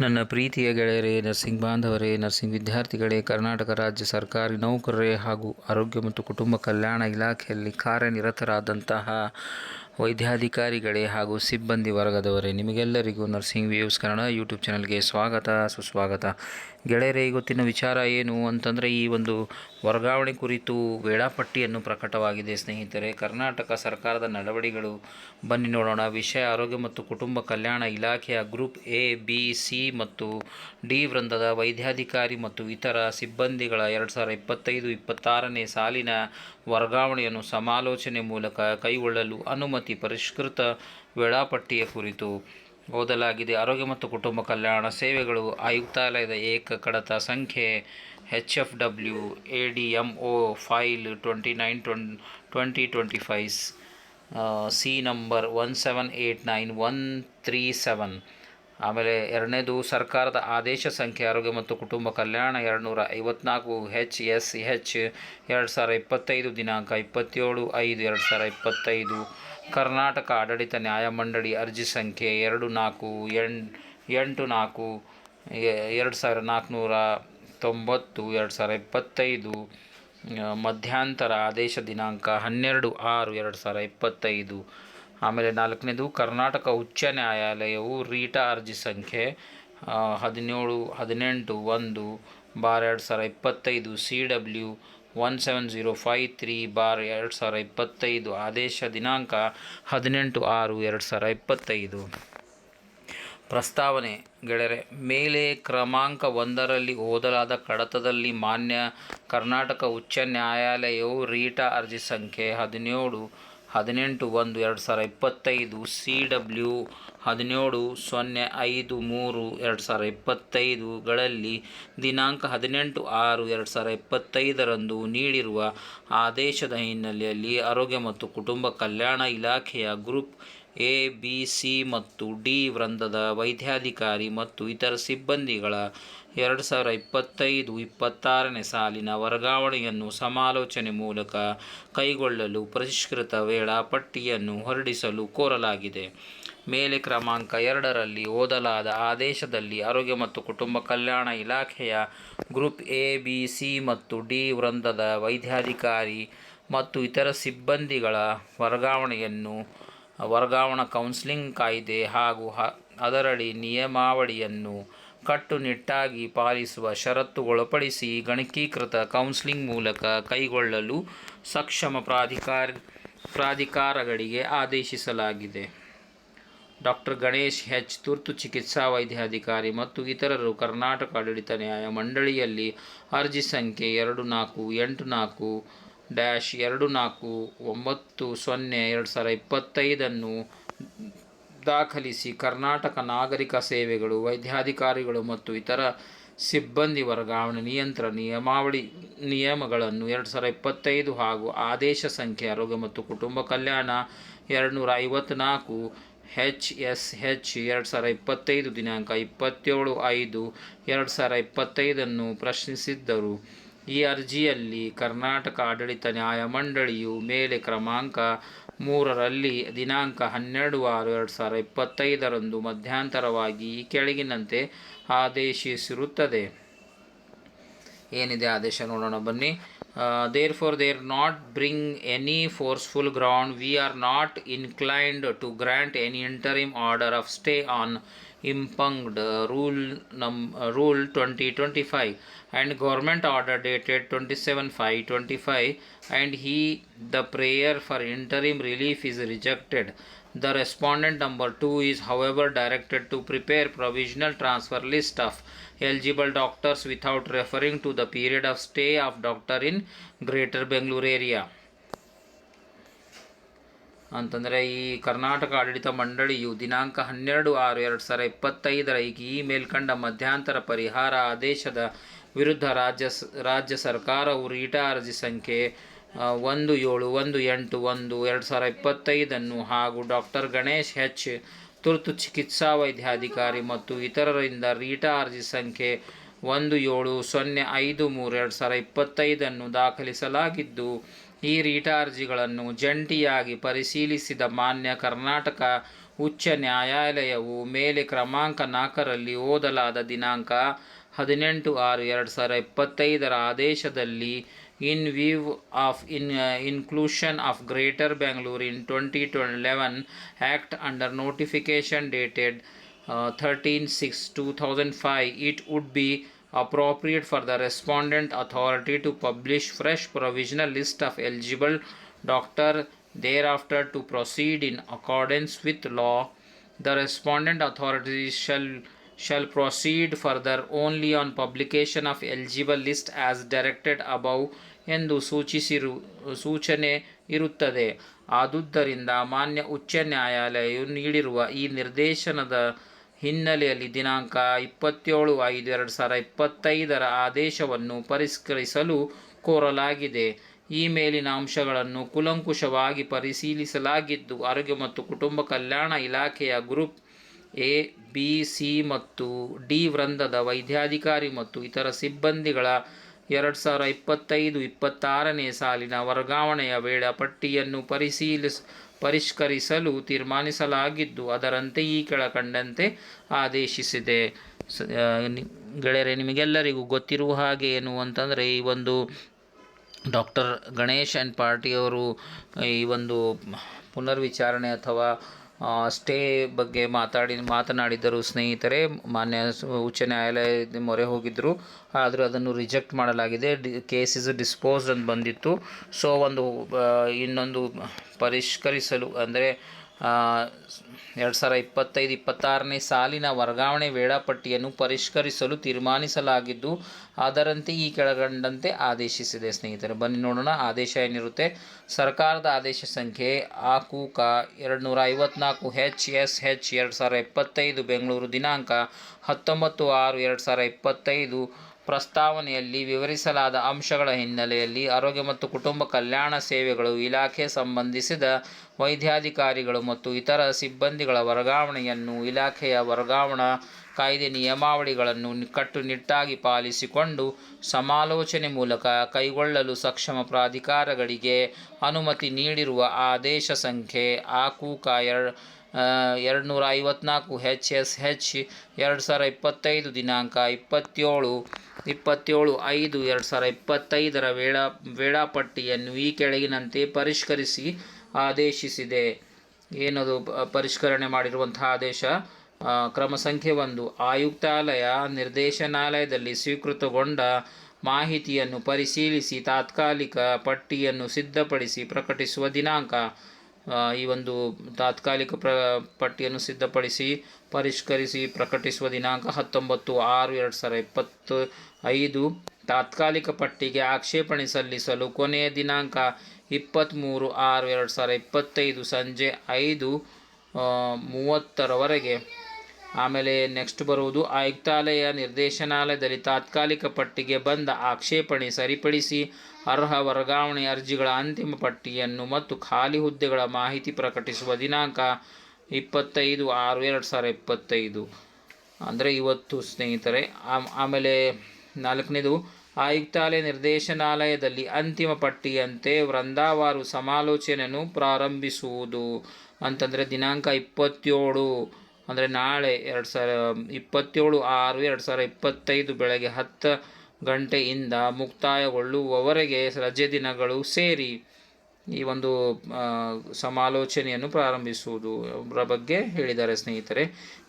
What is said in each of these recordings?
ನನ್ನ ಪ್ರೀತಿಯ ಗೆಳೆಯರೇ, ನರ್ಸಿಂಗ್ ಬಾಂಧವರೇ, ನರ್ಸಿಂಗ್ ವಿದ್ಯಾರ್ಥಿಗಳೇ, ಕರ್ನಾಟಕ ರಾಜ್ಯ ಸರ್ಕಾರಿ ನೌಕರರೇ ಹಾಗೂ ಆರೋಗ್ಯ ಮತ್ತು ಕುಟುಂಬ ಕಲ್ಯಾಣ ಇಲಾಖೆಯಲ್ಲಿ ಕಾರ್ಯನಿರತರಾದಂತಹ ವೈದ್ಯಾಧಿಕಾರಿಗಳೇ ಹಾಗೂ ಸಿಬ್ಬಂದಿ ವರ್ಗದವರೇ, ನಿಮಗೆಲ್ಲರಿಗೂ ನರ್ಸಿಂಗ್ ವ್ಯೂಸ್ ಕನ್ನಡ ಯೂಟ್ಯೂಬ್ ಚಾನಲ್ಗೆ ಸ್ವಾಗತ ಸುಸ್ವಾಗತ. ಗೆಳೆಯರೇ, ಇವತ್ತಿನ ವಿಚಾರ ಏನು ಅಂತಂದರೆ, ಈ ಒಂದು ವರ್ಗಾವಣೆ ಕುರಿತು ವೇಳಾಪಟ್ಟಿಯನ್ನು ಪ್ರಕಟವಾಗಿದೆ ಸ್ನೇಹಿತರೆ. ಕರ್ನಾಟಕ ಸರ್ಕಾರದ ನಡೆವಳಿಗಳು ಬನ್ನಿ ನೋಡೋಣ. ವಿಷಯ: ಆರೋಗ್ಯ ಮತ್ತು ಕುಟುಂಬ ಕಲ್ಯಾಣ ಇಲಾಖೆಯ ಗ್ರೂಪ್ ಎ, ಬಿ, ಸಿ ಮತ್ತು ಡಿ ವೃಂದದ ವೈದ್ಯಾಧಿಕಾರಿ ಮತ್ತು ಇತರ ಸಿಬ್ಬಂದಿಗಳ 2025-26ನೇ ಸಾಲಿನ ವರ್ಗಾವಣೆಯನ್ನು ಸಮಾಲೋಚನೆ ಮೂಲಕ ಕೈಗೊಳ್ಳಲು ಅನುಮತಿ. ಪರಿಷ್ಕೃತ ವೇಳಾಪಟ್ಟಿಯ ಕುರಿತು ಓದಲಾಗಿದೆ. ಆರೋಗ್ಯ ಮತ್ತು ಕುಟುಂಬ ಕಲ್ಯಾಣ ಸೇವೆಗಳು ಆಯುಕ್ತಾಲಯದ ಏಕ ಕಡತ ಸಂಖ್ಯೆ HFW ADMO file 29/2025 C number 1789137. ಆಮೇಲೆ ಎರಡನೇದು ಸರ್ಕಾರದ ಆದೇಶ ಸಂಖ್ಯೆ ಆರೋಗ್ಯ ಮತ್ತು ಕುಟುಂಬ ಕಲ್ಯಾಣ 254 HSH 2025 ದಿನಾಂಕ 27/5/2025. ಕರ್ನಾಟಕ ಆಡಳಿತ ನ್ಯಾಯಮಂಡಳಿ ಅರ್ಜಿ ಸಂಖ್ಯೆ 2484 2490 2025. ಮಧ್ಯಂತರ ಆದೇಶ ದಿನಾಂಕ 12/6/2025. ಆಮೇಲೆ ನಾಲ್ಕನೇದು ಕರ್ನಾಟಕ ಉಚ್ಚ ನ್ಯಾಯಾಲಯವು ರೀಟಾ ಅರ್ಜಿ ಸಂಖ್ಯೆ 1781/2025 CW 17053/2025. ಆದೇಶ ದಿನಾಂಕ 18/6/2025. ಪ್ರಸ್ತಾವನೆ ಗೆಳೆಯರೆ, ಮೇಲೆ ಕ್ರಮಾಂಕ 1ರಲ್ಲಿ ಓದಲಾದ ಕಡತದಲ್ಲಿ ಮಾನ್ಯ ಕರ್ನಾಟಕ ಉಚ್ಚ ನ್ಯಾಯಾಲಯವು ರೀಟಾ ಅರ್ಜಿ ಸಂಖ್ಯೆ 1718/2025 CW 1703/2025 ಗಳಲ್ಲಿ ದಿನಾಂಕ 18/6/2025 ನೀಡಿರುವ ಆದೇಶದ ಹಿನ್ನೆಲೆಯಲ್ಲಿ ಆರೋಗ್ಯ ಮತ್ತು ಕುಟುಂಬ ಕಲ್ಯಾಣ ಇಲಾಖೆಯ ಗ್ರೂಪ್ ಎ, ಬಿ, ಸಿ ಮತ್ತು ಡಿ ವೃಂದದ ವೈದ್ಯಾಧಿಕಾರಿ ಮತ್ತು ಇತರ ಸಿಬ್ಬಂದಿಗಳ 2025-26ನೇ ಸಾಲಿನ ವರ್ಗಾವಣೆಯನ್ನು ಸಮಾಲೋಚನೆ ಮೂಲಕ ಕೈಗೊಳ್ಳಲು ಪರಿಷ್ಕೃತ ವೇಳಾಪಟ್ಟಿಯನ್ನು ಹೊರಡಿಸಲು ಕೋರಲಾಗಿದೆ. ಮೇಲೆ ಕ್ರಮಾಂಕ 2ರಲ್ಲಿ ಓದಲಾದ ಆದೇಶದಲ್ಲಿ ಆರೋಗ್ಯ ಮತ್ತು ಕುಟುಂಬ ಕಲ್ಯಾಣ ಇಲಾಖೆಯ ಗ್ರೂಪ್ ಎ, ಬಿ, ಸಿ ಮತ್ತು ಡಿ ವೃಂದದ ವೈದ್ಯಾಧಿಕಾರಿ ಮತ್ತು ಇತರ ಸಿಬ್ಬಂದಿಗಳ ವರ್ಗಾವಣಾ ಕೌನ್ಸಿಲಿಂಗ್ ಕಾಯ್ದೆ ಹಾಗೂ ಅದರಡಿ ನಿಯಮಾವಳಿಯನ್ನು ಕಟ್ಟುನಿಟ್ಟಾಗಿ ಪಾಲಿಸುವ ಷರತ್ತುಗೊಳಪಡಿಸಿ ಗಣಕೀಕೃತ ಕೌನ್ಸಿಲಿಂಗ್ ಮೂಲಕ ಕೈಗೊಳ್ಳಲು ಸಕ್ಷಮ ಪ್ರಾಧಿಕಾರಗಳಿಗೆ ಆದೇಶಿಸಲಾಗಿದೆ. ಡಾಕ್ಟರ್ ಗಣೇಶ್ H, ತುರ್ತು ಚಿಕಿತ್ಸಾ ವೈದ್ಯಾಧಿಕಾರಿ ಮತ್ತು ಇತರರು ಕರ್ನಾಟಕ ಆಡಳಿತ ನ್ಯಾಯಮಂಡಳಿಯಲ್ಲಿ ಅರ್ಜಿ ಸಂಖ್ಯೆ 2484/2490/2025 ದಾಖಲಿಸಿ ಕರ್ನಾಟಕ ನಾಗರಿಕ ಸೇವೆಗಳು ವೈದ್ಯಾಧಿಕಾರಿಗಳು ಮತ್ತು ಇತರ ಸಿಬ್ಬಂದಿ ವರ್ಗಾವಣೆ ನಿಯಂತ್ರಣ ನಿಯಮಗಳನ್ನು 2025 ಹಾಗೂ ಆದೇಶ ಸಂಖ್ಯೆ ಆರೋಗ್ಯ ಮತ್ತು ಕುಟುಂಬ ಕಲ್ಯಾಣ 254 HSH 2025 ದಿನಾಂಕ 27/5/2025 ಪ್ರಶ್ನಿಸಿದ್ದರು. ಈ ಅರ್ಜಿಯಲ್ಲಿ ಕರ್ನಾಟಕ ಆಡಳಿತ ನ್ಯಾಯಮಂಡಳಿಯು ಮೇಲೆ ಕ್ರಮಾಂಕ 3ರಲ್ಲಿ ದಿನಾಂಕ 12/6/2025 ಮಧ್ಯಂತರವಾಗಿ ಈ ಕೆಳಗಿನಂತೆ ಆದೇಶಿಸಿರುತ್ತದೆ. ಏನಿದೆ ಆದೇಶ ನೋಡೋಣ ಬನ್ನಿ. Therefore, there not bring any forceful ground, we are not inclined to grant any interim order of stay on impugned Rule 2025 and Government Order dated 27/5/25, and the prayer for interim relief is rejected. The respondent number 2 is however directed to prepare provisional transfer list of eligible doctors without referring to the period of stay of doctor in Greater Bangalore area. ಅಂತಂದರೆ ಈ ಕರ್ನಾಟಕ ಆಡಳಿತ ಮಂಡಳಿಯು ದಿನಾಂಕ 12/6/2025 ಈ ಮೇಲ್ಕಂಡ ಮಧ್ಯಂತರ ಪರಿಹಾರ ಆದೇಶದ ವಿರುದ್ಧ ರಾಜ್ಯ ಸರ್ಕಾರವು ರೀಟಾ ಅರ್ಜಿ ಸಂಖ್ಯೆ 1718/2025 ಹಾಗೂ ಡಾಕ್ಟರ್ ಗಣೇಶ್ H, ತುರ್ತು ಚಿಕಿತ್ಸಾ ವೈದ್ಯಾಧಿಕಾರಿ ಮತ್ತು ಇತರರಿಂದ ರೀಟಾ ಅರ್ಜಿ ಸಂಖ್ಯೆ 1705/2025 ದಾಖಲಿಸಲಾಗಿದ್ದು, ಈ ರೀಟಾ ಅರ್ಜಿಗಳನ್ನು ಜಂಟಿಯಾಗಿ ಪರಿಶೀಲಿಸಿದ ಮಾನ್ಯ ಕರ್ನಾಟಕ ಉಚ್ಚ ನ್ಯಾಯಾಲಯವು ಮೇಲೆ ಕ್ರಮಾಂಕ 4ರಲ್ಲಿ ಓದಲಾದ ದಿನಾಂಕ 18/6/2025 ಆದೇಶದಲ್ಲಿ in view of inclusion of greater Bengaluru in 2011 act under notification dated 13/6/2005, it would be appropriate for the respondent authority to publish fresh provisional list of eligible doctors thereafter to proceed in accordance with law. The respondent authority shall proceed further only on publication of eligible list as directed above ಎಂದು ಸೂಚನೆ ಇರುತ್ತದೆ. ಆದುದರಿಂದ ಮಾನ್ಯ ಉಚ್ಚ ನ್ಯಾಯಾಲಯವು ನೀಡಿರುವ ಈ ನಿರ್ದೇಶನದ ಹಿನ್ನೆಲೆಯಲ್ಲಿ ದಿನಾಂಕ 27/5/2025 ಆದೇಶವನ್ನು ಪರಿಷ್ಕರಿಸಲು ಕೋರಲಾಗಿದೆ. ಈ ಮೇಲಿನ ಅಂಶಗಳನ್ನು ಕೂಲಂಕುಷವಾಗಿ ಪರಿಶೀಲಿಸಲಾಗಿದ್ದು, ಆರೋಗ್ಯ ಮತ್ತು ಕುಟುಂಬ ಕಲ್ಯಾಣ ಇಲಾಖೆಯ ಗ್ರೂಪ್ ಎ, ಬಿ, ಸಿ ಮತ್ತು ಡಿ ವೃಂದದ ವೈದ್ಯಾಧಿಕಾರಿ ಮತ್ತು ಇತರ ಸಿಬ್ಬಂದಿಗಳ 2025-26ನೇ ಸಾಲಿನ ವರ್ಗಾವಣೆಯ ವೇಳಾಪಟ್ಟಿಯನ್ನು ಪರಿಷ್ಕರಿಸಲು ತೀರ್ಮಾನಿಸಲಾಗಿದ್ದು, ಅದರಂತೆ ಈ ಕೆಳಕಂಡಂತೆ ಆದೇಶಿಸಿದೆ. ಗೆಳೆಯರೆ, ನಿಮಗೆಲ್ಲರಿಗೂ ಗೊತ್ತಿರುವ ಹಾಗೆ ಏನು ಅಂತಂದರೆ, ಈ ಒಂದು ಡಾಕ್ಟರ್ ಗಣೇಶ್ ಎನ್ ಪಾಟೀಲ್ ಈ ಒಂದು ಪುನರ್ವಿಚಾರಣೆ ಅಥವಾ ಸ್ಟೇ ಬಗ್ಗೆ ಮಾತನಾಡಿದ್ದರು ಸ್ನೇಹಿತರೆ. ಮಾನ್ಯ ಉಚ್ಚ ನ್ಯಾಯಾಲಯದ ಮೊರೆ ಹೋಗಿದ್ದರು, ಆದರೂ ಅದನ್ನು ರಿಜೆಕ್ಟ್ ಮಾಡಲಾಗಿದೆ. ಕೇಸ್ ಇಸ್ ಡಿಸ್ಪೋಸ್ಡ್ ಅಂತ ಬಂದಿತ್ತು. ಸೊ ಇನ್ನೊಂದು ಪರಿಷ್ಕರಿಸಲು ಅಂದರೆ 2025-26ನೇ ಸಾಲಿನ ವರ್ಗಾವಣೆ ವೇಳಾಪಟ್ಟಿಯನ್ನು ಪರಿಷ್ಕರಿಸಲು ತೀರ್ಮಾನಿಸಲಾಗಿದ್ದು, ಅದರಂತೆ ಈ ಕೆಳಕಂಡಂತೆ ಆದೇಶಿಸಿದೆ. ಸ್ನೇಹಿತರೆ, ಬನ್ನಿ ನೋಡೋಣ ಆದೇಶ ಏನಿರುತ್ತೆ. ಸರ್ಕಾರದ ಆದೇಶ ಸಂಖ್ಯೆ ಆಕೂಕ 254/HSH 2025 ಬೆಂಗಳೂರು ದಿನಾಂಕ 19/6/2025 ಪ್ರಸ್ತಾವನೆಯಲ್ಲಿ ವಿವರಿಸಲಾದ ಅಂಶಗಳ ಹಿನ್ನೆಲೆಯಲ್ಲಿ ಆರೋಗ್ಯ ಮತ್ತು ಕುಟುಂಬ ಕಲ್ಯಾಣ ಸೇವೆಗಳು ಇಲಾಖೆ ಸಂಬಂಧಿಸಿದ ವೈದ್ಯಾಧಿಕಾರಿಗಳು ಮತ್ತು ಇತರ ಸಿಬ್ಬಂದಿಗಳ ವರ್ಗಾವಣೆಯನ್ನು ಇಲಾಖೆಯ ವರ್ಗಾವಣಾ ಕಾಯ್ದೆ ನಿಯಮಾವಳಿಗಳನ್ನು ಕಟ್ಟುನಿಟ್ಟಾಗಿ ಪಾಲಿಸಿಕೊಂಡು ಸಮಾಲೋಚನೆ ಮೂಲಕ ಕೈಗೊಳ್ಳಲು ಸಕ್ಷಮ ಪ್ರಾಧಿಕಾರಗಳಿಗೆ ಅನುಮತಿ ನೀಡಿರುವ ಆದೇಶ ಸಂಖ್ಯೆ ಆಕೂಕ 254/HSH 2025 ದಿನಾಂಕ 27/5/2025 ವೇಳಾಪಟ್ಟಿಯನ್ನು ಈ ಕೆಳಗಿನಂತೆ ಪರಿಷ್ಕರಿಸಿ ಆದೇಶಿಸಿದೆ. ಏನದು ಪರಿಷ್ಕರಣೆ ಮಾಡಿರುವಂತಹ ಆದೇಶ? ಕ್ರಮ ಸಂಖ್ಯೆ 1, ಆಯುಕ್ತಾಲಯ ನಿರ್ದೇಶನಾಲಯದಲ್ಲಿ ಸ್ವೀಕೃತಗೊಂಡ ಮಾಹಿತಿಯನ್ನು ಪರಿಶೀಲಿಸಿ ತಾತ್ಕಾಲಿಕ ಪಟ್ಟಿಯನ್ನು ಸಿದ್ಧಪಡಿಸಿ ಪ್ರಕಟಿಸುವ ದಿನಾಂಕ. ಈ ಒಂದು ತಾತ್ಕಾಲಿಕ ಪಟ್ಟಿಯನ್ನು ಸಿದ್ಧಪಡಿಸಿ ಪರಿಷ್ಕರಿಸಿ ಪ್ರಕಟಿಸುವ ದಿನಾಂಕ 19/6/2025. ತಾತ್ಕಾಲಿಕ ಪಟ್ಟಿಗೆ ಆಕ್ಷೇಪಣೆ ಸಲ್ಲಿಸಲು ಕೊನೆಯ ದಿನಾಂಕ 23/6/2025 ಸಂಜೆ 5:30 ಆಮೇಲೆ ನೆಕ್ಸ್ಟ್ ಬರುವುದು, ಆಯುಕ್ತಾಲಯ ನಿರ್ದೇಶನಾಲಯದಲ್ಲಿ ತಾತ್ಕಾಲಿಕ ಪಟ್ಟಿಗೆ ಬಂದ ಆಕ್ಷೇಪಣೆ ಸರಿಪಡಿಸಿ ಅರ್ಹ ವರ್ಗಾವಣೆ ಅರ್ಜಿಗಳ ಅಂತಿಮ ಪಟ್ಟಿಯನ್ನು ಮತ್ತು ಖಾಲಿ ಹುದ್ದೆಗಳ ಮಾಹಿತಿ ಪ್ರಕಟಿಸುವ ದಿನಾಂಕ 25/6/2025 ಅಂದರೆ ಇವತ್ತು ಸ್ನೇಹಿತರೆ. ಆಮೇಲೆ 4ನೇದು, ಆಯುಕ್ತಾಲಯ ನಿರ್ದೇಶನಾಲಯದಲ್ಲಿ ಅಂತಿಮ ಪಟ್ಟಿಯಂತೆ ವೃಂದವಾರು ಸಮಾಲೋಚನೆಯನ್ನು ಪ್ರಾರಂಭಿಸುವುದು ಅಂತಂದರೆ ದಿನಾಂಕ 27 ಅಂದರೆ ನಾಳೆ 27/6/2025 ಬೆಳಗ್ಗೆ 10 ಗಂಟೆಯಿಂದ ಮುಕ್ತಾಯಗೊಳ್ಳುವವರೆಗೆ ರಜೆ ದಿನಗಳು ಸೇರಿ ಈ ಒಂದು ಸಮಾಲೋಚನೆಯನ್ನು ಪ್ರಾರಂಭಿಸುವುದರ ಬಗ್ಗೆ ಹೇಳಿದ್ದಾರೆ ಸ್ನೇಹಿತರೆ.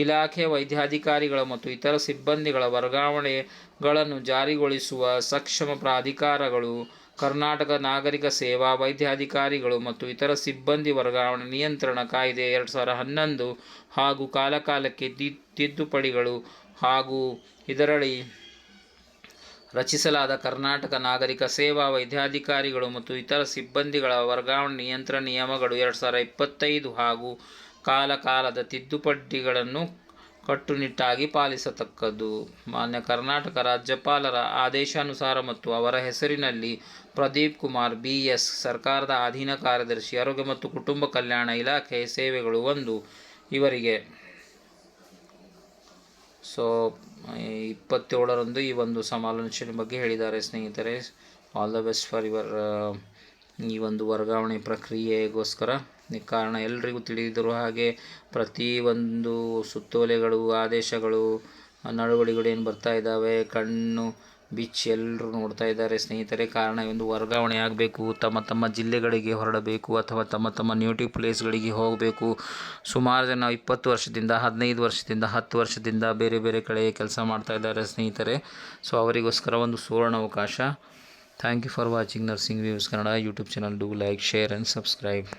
ಇಲಾಖೆ ವೈದ್ಯಾಧಿಕಾರಿಗಳ ಮತ್ತು ಇತರ ಸಿಬ್ಬಂದಿಗಳ ವರ್ಗಾವಣೆಗಳನ್ನು ಜಾರಿಗೊಳಿಸುವ ಸಕ್ಷಮ ಪ್ರಾಧಿಕಾರಗಳು ಕರ್ನಾಟಕ ನಾಗರಿಕ ಸೇವಾ ವೈದ್ಯಾಧಿಕಾರಿಗಳು ಮತ್ತು ಇತರ ಸಿಬ್ಬಂದಿ ವರ್ಗಾವಣೆ ನಿಯಂತ್ರಣ ಕಾಯ್ದೆ 2011 ಹಾಗೂ ಕಾಲಕಾಲಕ್ಕೆ ತಿದ್ದುಪಡಿಗಳು ಹಾಗೂ ಇದರಡಿ ರಚಿಸಲಾದ ಕರ್ನಾಟಕ ನಾಗರಿಕ ಸೇವಾ ವೈದ್ಯಾಧಿಕಾರಿಗಳು ಮತ್ತು ಇತರ ಸಿಬ್ಬಂದಿಗಳ ವರ್ಗಾವಣೆ ನಿಯಂತ್ರಣ ನಿಯಮಗಳು 2025 ಹಾಗೂ ಕಾಲಕಾಲದ ತಿದ್ದುಪಡಿಗಳನ್ನು ಕಟ್ಟುನಿಟ್ಟಾಗಿ ಪಾಲಿಸತಕ್ಕದ್ದು. ಮಾನ್ಯ ಕರ್ನಾಟಕ ರಾಜ್ಯಪಾಲರ ಆದೇಶಾನುಸಾರ ಮತ್ತು ಅವರ ಹೆಸರಿನಲ್ಲಿ ಪ್ರದೀಪ್ ಕುಮಾರ್ BS, ಸರ್ಕಾರದ ಅಧೀನ ಕಾರ್ಯದರ್ಶಿ, ಆರೋಗ್ಯ ಮತ್ತು ಕುಟುಂಬ ಕಲ್ಯಾಣ ಇಲಾಖೆ ಸೇವೆಗಳು 1 ಇವರಿಗೆ 27ರಂದು ಈ ಒಂದು ಸಮಾಲೋಚನೆ ಬಗ್ಗೆ ಹೇಳಿದ್ದಾರೆ ಸ್ನೇಹಿತರೆ. All the best for your ಈ ಒಂದು ವರ್ಗಾವಣೆ ಪ್ರಕ್ರಿಯೆಗೋಸ್ಕರ. ಕಾರಣ ಎಲ್ರಿಗೂ ತಿಳಿದಿರುವ ಹಾಗೆ ಪ್ರತಿಯೊಂದು ಸುತ್ತೋಲೆಗಳು, ಆದೇಶಗಳು, ನಡವಳಿಕೆಗಳು ಏನು ಬರ್ತಾ ಇದ್ದಾವೆ, ಕಣ್ಣು ಬಿಚ್ಚಿ ಎಲ್ಲರೂ ನೋಡ್ತಾ ಇದ್ದಾರೆ ಸ್ನೇಹಿತರೆ. ಕಾರಣ ಒಂದು ವರ್ಗಾವಣೆ ಆಗಬೇಕು, ತಮ್ಮ ಜಿಲ್ಲೆಗಳಿಗೆ ಹೊರಡಬೇಕು ಅಥವಾ ತಮ್ಮ ನೇಟಿವ್ ಪ್ಲೇಸ್ಗಳಿಗೆ ಹೋಗಬೇಕು. ಸುಮಾರು ಜನ 20 ವರ್ಷದಿಂದ, 15 ವರ್ಷದಿಂದ, 10 ವರ್ಷದಿಂದ ಬೇರೆ ಬೇರೆ ಕಡೆ ಕೆಲಸ ಮಾಡ್ತಾ ಇದ್ದಾರೆ ಸ್ನೇಹಿತರೆ. ಸೊ ಅವರಿಗೋಸ್ಕರ ಒಂದು ಸುವರ್ಣ ಅವಕಾಶ. Thank you for watching nursing views Kannada YouTube channel. Do like, share and subscribe.